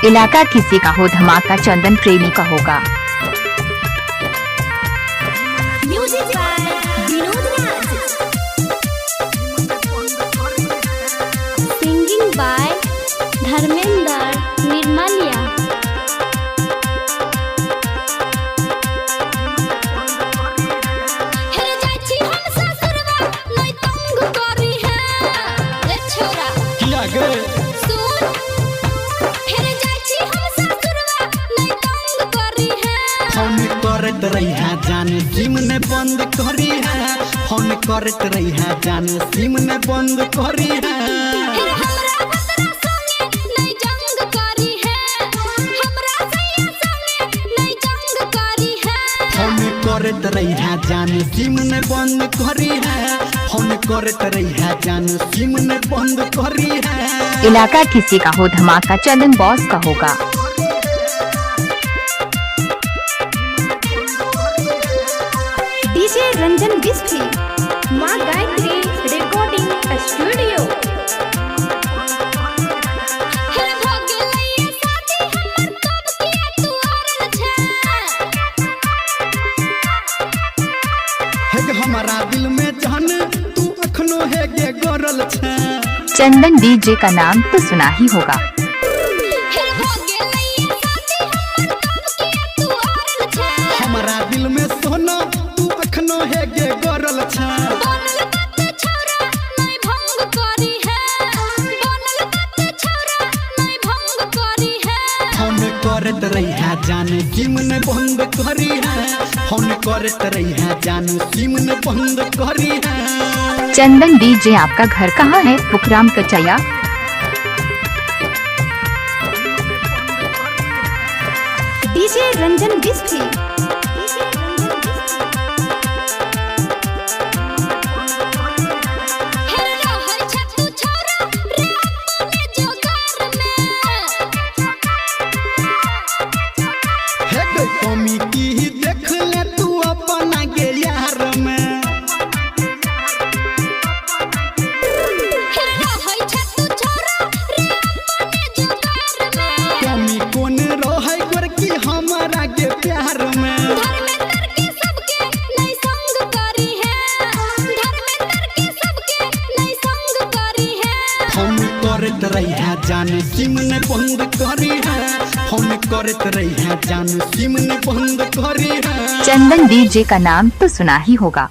इलाका किसी का हो, धमाका चंदन प्रेमी का होगा। Music by Vinod Raj, singing by Dharmendra Nirmaliya. करत रही है जाने सिम ने बंद करी है, फोन करत रही है जाने सिम ने बंद करी है। फोन करत रही है जाने सिम ने बंद करी है, फोन करत रही है जाने सिम ने बंद करी है। इलाका किसी का हो, धमाका चंदन बॉस का होगा। डीजे रंजन बिस्फी, माँ गायत्री रिकॉर्डिंग स्टूडियो। हमारा दिल में जान तू अखनो है गे गरल छे। चंदन डीजे का नाम तो सुना ही होगा। हमारा दिल में सोना तू अखनो है गे गरल छे। फोन करत रही है जाने सिम ने बंद करी है, फोन करत रही है जाने सिम ने बंद करी है। चंदन डीजे आपका घर कहाँ है? पुखराम कचैया। डीजे रंजन बिस्फी, कमी की देख ले तू अपना गे यार में। कमी कौन रहे गोर की हमारा के प्यार में। फोन करत रही है जाने सिम ने बंद करी है, फोन करत रही है जाने सिम ने बंद करी है। चंदन डीजे का नाम तो सुना ही होगा।